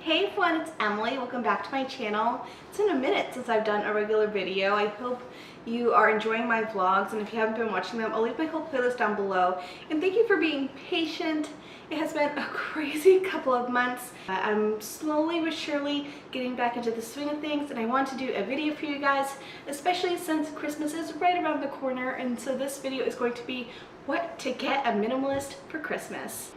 Hey everyone, it's Emily. Welcome back to my channel. It's been a minute since I've done a regular video. I hope you are enjoying my vlogs, and if you haven't been watching them, I'll leave my whole playlist down below. And thank you for being patient. It has been a crazy couple of months. I'm slowly but surely getting back into the swing of things, and I want to do a video for you guys, especially since Christmas is right around the corner. And so this video is going to be what to get a minimalist for Christmas.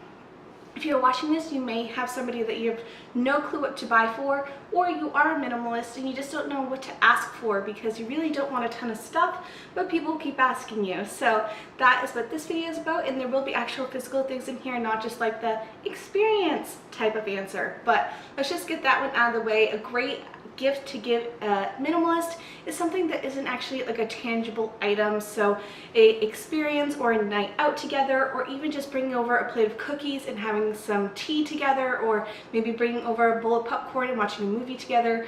If you're watching this, you may have somebody that you have no clue what to buy for, or you are a minimalist and you just don't know what to ask for because you really don't want a ton of stuff, but people keep asking you. So that is what this video is about, and there will be actual physical things in here, not just like the experience type of answer. But let's just get that one out of the way. A great gift to give a minimalist is something that isn't actually like a tangible item, so a experience or a night out together, or even just bringing over a plate of cookies and having some tea together, or maybe bringing over a bowl of popcorn and watching a movie together.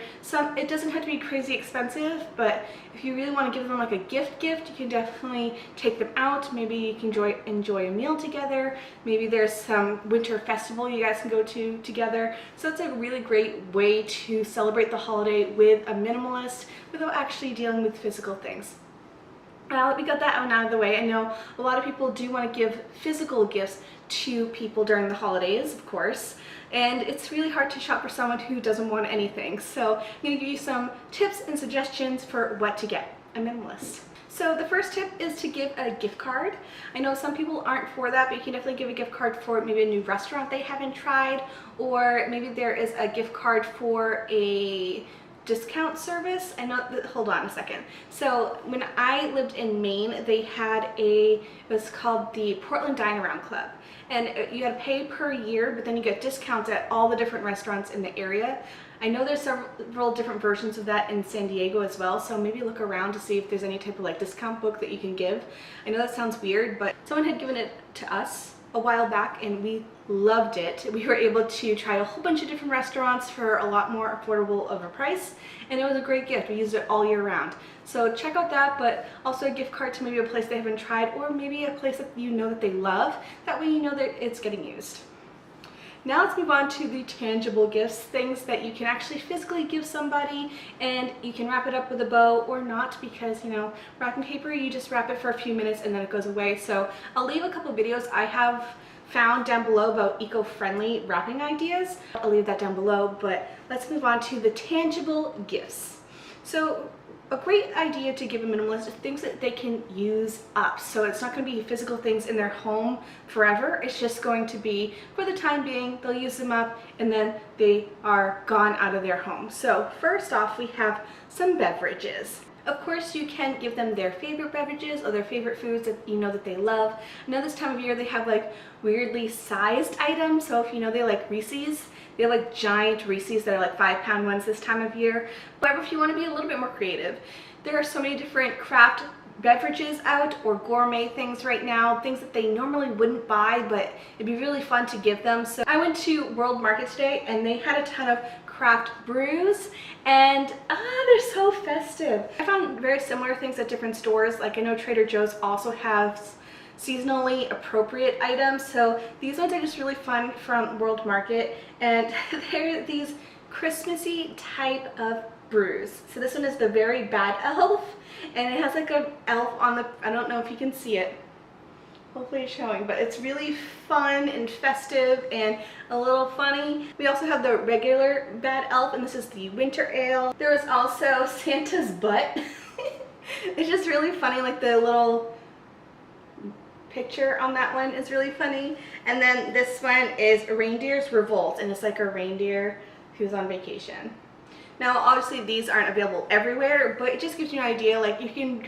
It doesn't have to be crazy expensive, but if you really want to give them like a gift, you can definitely take them out. Maybe you can enjoy a meal together. Maybe there's some winter festival you guys can go to together. So it's a really great way to celebrate the holiday with a minimalist without actually dealing with physical things. Now that we got that one out of the way, I know a lot of people do want to give physical gifts to people during the holidays, of course, and it's really hard to shop for someone who doesn't want anything. So I'm going to give you some tips and suggestions for what to get a minimalist. So the first tip is to give a gift card. I know some people aren't for that, but you can definitely give a gift card for maybe a new restaurant they haven't tried, or maybe there is a gift card for a discount service. I know that, hold on a second. So when I lived in Maine, they had it was called the Portland Dine Around Club, and you had to pay per year, but then you get discounts at all the different restaurants in the area. I know there's several different versions of that in San Diego as well, so maybe look around to see if there's any type of like discount book that you can give. I know that sounds weird, but someone had given it to us a while back and we loved it. We were able to try a whole bunch of different restaurants for a lot more affordable of a price, and it was a great gift. We used it all year round. So check out that, but also a gift card to maybe a place they haven't tried, or maybe a place that you know that they love. That way you know that it's getting used. Now let's move on to the tangible gifts, things that you can actually physically give somebody, and you can wrap it up with a bow or not, because, you know, wrapping paper, you just wrap it for a few minutes and then it goes away. So I'll leave a couple of videos I have found down below about eco-friendly wrapping ideas. I'll leave that down below, but let's move on to the tangible gifts. So a great idea to give a minimalist is things that they can use up. So it's not going to be physical things in their home forever. It's just going to be, for the time being, they'll use them up and then they are gone out of their home. So first off, we have some beverages. Of course, you can give them their favorite beverages or their favorite foods that you know that they love. I know this time of year they have like weirdly sized items. So if you know they like Reese's, they have like giant Reese's that are like 5-pound ones this time of year. However, if you want to be a little bit more creative, there are so many different craft beverages out, or gourmet things right now, things that they normally wouldn't buy, but it'd be really fun to give them. So I went to World Market today and they had a ton of craft brews, and they're so festive. I found very similar things at different stores. Like I know Trader Joe's also has seasonally appropriate items, so these ones are just really fun from World Market, and they're these Christmassy type of brews. So this one is the Very Bad Elf, and it has like an elf on the, I don't know if you can see it, hopefully it's showing, but it's really fun and festive and a little funny. We also have the regular Bad Elf, and this is the Winter Ale. There was also Santa's butt. It's just really funny, like the little picture on that one is really funny. And then this one is Reindeer's Revolt, and it's like a reindeer who's on vacation. Now obviously these aren't available everywhere, but it just gives you an idea. Like you can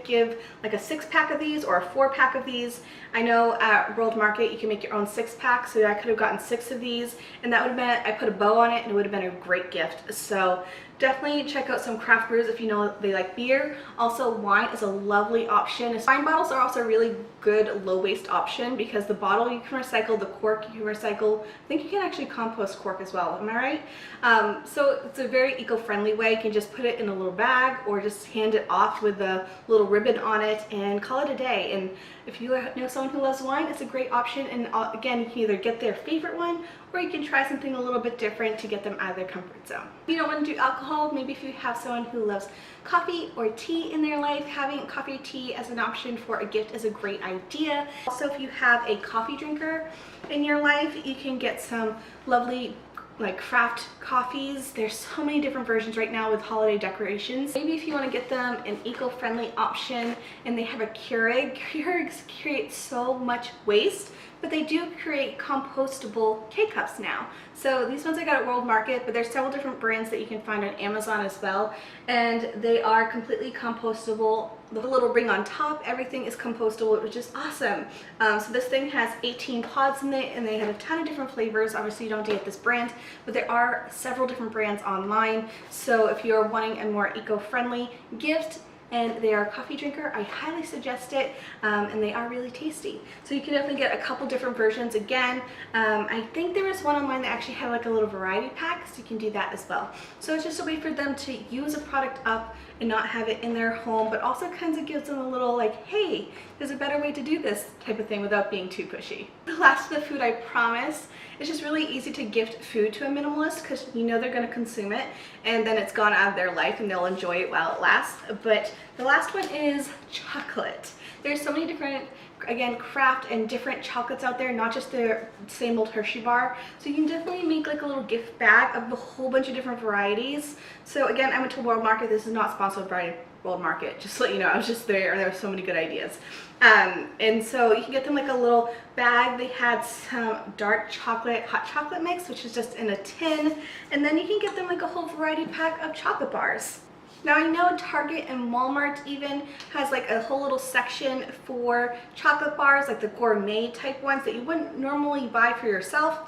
give like a 6-pack of these or a 4-pack of these. I know at World Market you can make your own 6-pack, so I could have gotten 6 of these, and that would have been, I put a bow on it and it would have been a great gift. So definitely check out some craft brews if you know they like beer. Also, wine is a lovely option. Wine bottles are also a really good low waste option, because the bottle you can recycle, the cork you can recycle. I think you can actually compost cork as well, am I right? So it's a very eco-friendly way. You can just put it in a little bag or just hand it off with a little ribbon on it and call it a day. And if you know someone who loves wine, it's a great option. And again, you can either get their favorite one or you can try something a little bit different to get them out of their comfort zone. If you don't want to do alcohol, maybe if you have someone who loves coffee or tea in their life, having coffee or tea as an option for a gift is a great idea. Also, if you have a coffee drinker in your life, you can get some lovely like craft coffees. There's so many different versions right now with holiday decorations. Maybe if you want to get them an eco-friendly option and they have a Keurig. Keurigs create so much waste, but they do create compostable K-cups now. So these ones I got at World Market, but there's several different brands that you can find on Amazon as well, and they are completely compostable. The little ring on top, everything is compostable, which is awesome. So this thing has 18 pods in it, and they have a ton of different flavors. Obviously, you don't have to get this brand, but there are several different brands online. So if you're wanting a more eco-friendly gift, and they are a coffee drinker, I highly suggest it, and they are really tasty. So you can definitely get a couple different versions. Again, I think there was one online that actually had like a little variety pack, so you can do that as well. So it's just a way for them to use a product up and not have it in their home, but also kind of gives them a little like, hey, there's a better way to do this type of thing without being too pushy. The last of the food, I promise. It's just really easy to gift food to a minimalist because you know they're going to consume it and then it's gone out of their life and they'll enjoy it while it lasts. But the last one is chocolate. There's so many different, again, craft and different chocolates out there, not just the same old Hershey bar. So you can definitely make like a little gift bag of a whole bunch of different varieties. So again, I went to World Market. This is not sponsored by World Market, just to let you know. I was just there and there were so many good ideas. And so you can get them like a little bag. They had some dark chocolate, hot chocolate mix, which is just in a tin. And then you can get them like a whole variety pack of chocolate bars. Now I know Target and Walmart even has like a whole little section for chocolate bars, like the gourmet type ones that you wouldn't normally buy for yourself,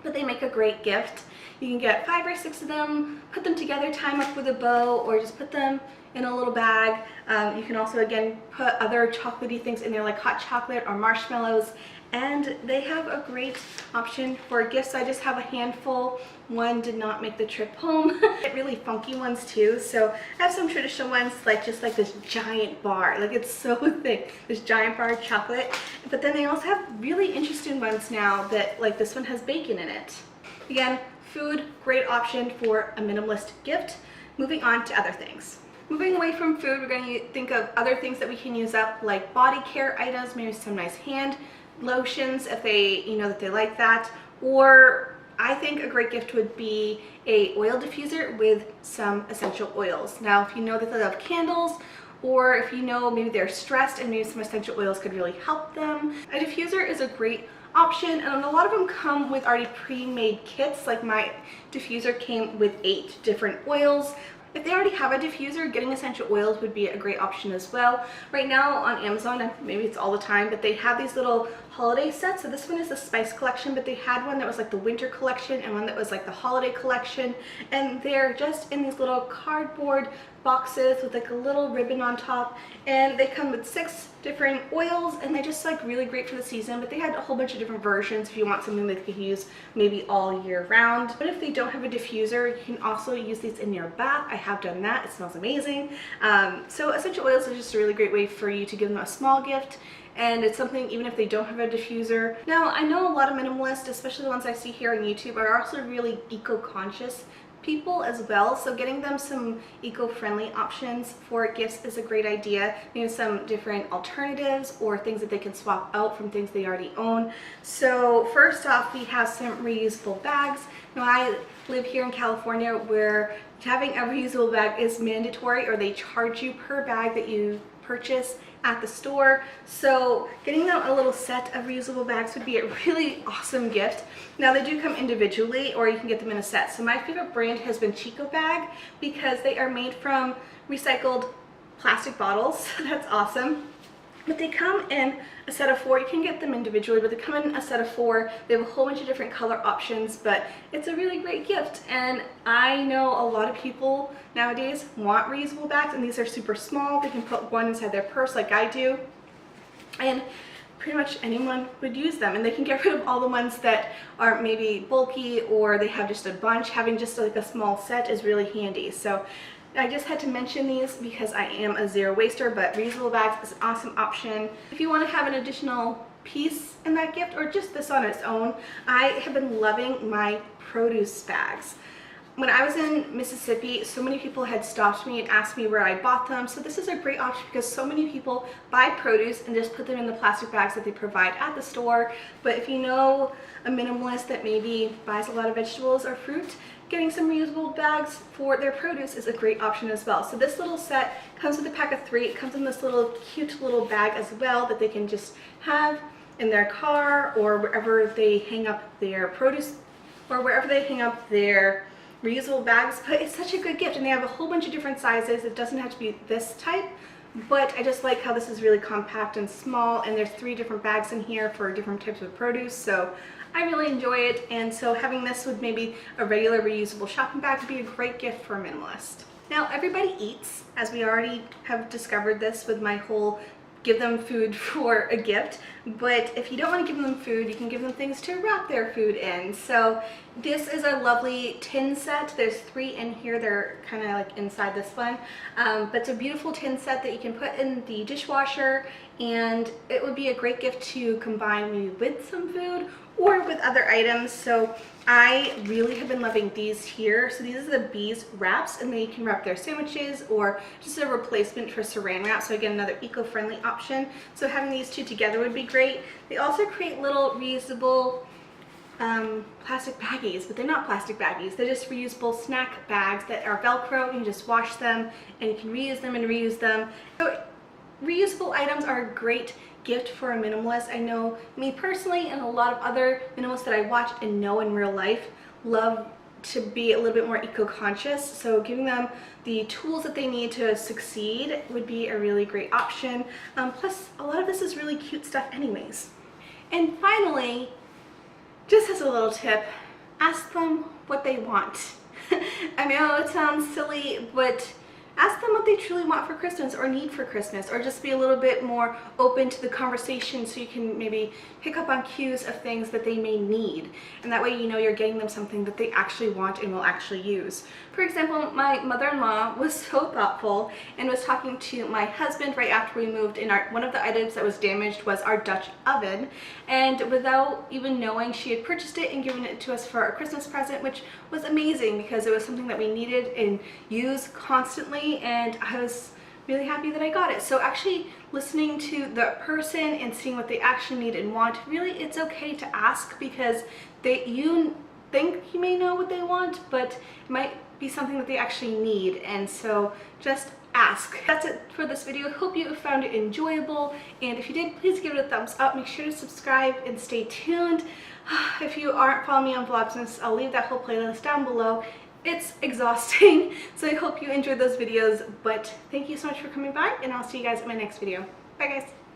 but they make a great gift. You can get 5 or 6 of them, put them together, tie them up with a bow, or just put them in a little bag. You can also, again, put other chocolatey things in there like hot chocolate or marshmallows, and they have a great option for gifts. I just have a handful. One did not make the trip home. Get really funky ones too. So I have some traditional ones, like just like this giant bar, like it's so thick, this giant bar of chocolate. But then they also have really interesting ones now that, like this one has bacon in it. Again, food, great option for a minimalist gift. Moving on to other things. Moving away from food, we're going to think of other things that we can use up, like body care items, maybe some nice hand lotions if they, you know, that they like that. Or I think a great gift would be a oil diffuser with some essential oils. Now, if you know that they love candles, or if you know maybe they're stressed and maybe some essential oils could really help them, a diffuser is a great option. And a lot of them come with already pre-made kits. Like my diffuser came with 8 different oils. If they already have a diffuser, getting essential oils would be a great option as well. Right now on Amazon, and maybe it's all the time, but they have these little holiday sets. So this one is the spice collection, but they had one that was like the winter collection and one that was like the holiday collection. And they're just in these little cardboard boxes with like a little ribbon on top, and they come with 6 different oils, and they're just like really great for the season. But they had a whole bunch of different versions if you want something that you can use maybe all year round. But if they don't have a diffuser, you can also use these in your bath. I have done that. It smells amazing. So essential oils is just a really great way for you to give them a small gift, and it's something even if they don't have a diffuser. Now I know a lot of minimalists, especially the ones I see here on YouTube, are also really eco-conscious people as well, so getting them some eco-friendly options for gifts is a great idea. Maybe some different alternatives or things that they can swap out from things they already own. So first off, we have some reusable bags. Now I live here in California where having a reusable bag is mandatory, or they charge you per bag that you purchase at the store. So getting them a little set of reusable bags would be a really awesome gift. Now they do come individually, or you can get them in a set. So my favorite brand has been Chico bag because they are made from recycled plastic bottles. That's awesome. But they come in a set of 4. You can get them individually, but they come in a set of 4. They have a whole bunch of different color options, but it's a really great gift. And I know a lot of people nowadays want reusable bags, and these are super small. They can put one inside their purse like I do, and pretty much anyone would use them. And they can get rid of all the ones that are maybe bulky or they have just a bunch. Having just like a small set is really handy. So I just had to mention these because I am a zero waster, but reusable bags is an awesome option. If you want to have an additional piece in that gift or just this on its own, I have been loving my produce bags. When I was in Mississippi, so many people had stopped me and asked me where I bought them. So this is a great option because so many people buy produce and just put them in the plastic bags that they provide at the store. But if you know a minimalist that maybe buys a lot of vegetables or fruit, getting some reusable bags for their produce is a great option as well. So this little set comes with a pack of 3. It comes in this little cute little bag as well that they can just have in their car or wherever they hang up their produce or wherever they hang up their reusable bags. But it's such a good gift, and they have a whole bunch of different sizes. It doesn't have to be this type, but I just like how this is really compact and small, and there's 3 different bags in here for different types of produce, so I really enjoy it. And so having this with maybe a regular reusable shopping bag would be a great gift for a minimalist. Now, everybody eats, as we already have discovered this with my whole give them food for a gift, but if you don't want to give them food, you can give them things to wrap their food in. So this is a lovely tin set. There's 3 in here. They're kind of like inside this one, but it's a beautiful tin set that you can put in the dishwasher, and it would be a great gift to combine maybe with some food or with other items. So I really have been loving these here. So these are the Bees wraps, and they can wrap their sandwiches or just a replacement for saran wrap. So again, another eco-friendly option. So having these 2 together would be great. They also create little reusable plastic baggies, but they're not plastic baggies. They're just reusable snack bags that are Velcro. You can just wash them and you can reuse them and reuse them. So reusable items are a great gift for a minimalist. I know me personally and a lot of other minimalists that I watch and know in real life love to be a little bit more eco-conscious, so giving them the tools that they need to succeed would be a really great option. Plus, a lot of this is really cute stuff anyways. And finally, just as a little tip, ask them what they want. I know it sounds silly, but ask them what they truly want for Christmas or need for Christmas, or just be a little bit more open to the conversation so you can maybe pick up on cues of things that they may need. And that way you know you're getting them something that they actually want and will actually use. For example, my mother-in-law was so thoughtful and was talking to my husband right after we moved, and one of the items that was damaged was our Dutch oven. And without even knowing, she had purchased it and given it to us for a Christmas present, which was amazing because it was something that we needed and use constantly, and I was really happy that I got it. So actually listening to the person and seeing what they actually need and want, really it's okay to ask, because you think you may know what they want, but it might be something that they actually need, and so just ask. That's it for this video. Hope you found it enjoyable, and if you did, please give it a thumbs up. Make sure to subscribe and stay tuned. If you aren't following me on Vlogmas, I'll leave that whole playlist down below. It's exhausting, so I hope you enjoyed those videos, but thank you so much for coming by, and I'll see you guys in my next video. Bye guys!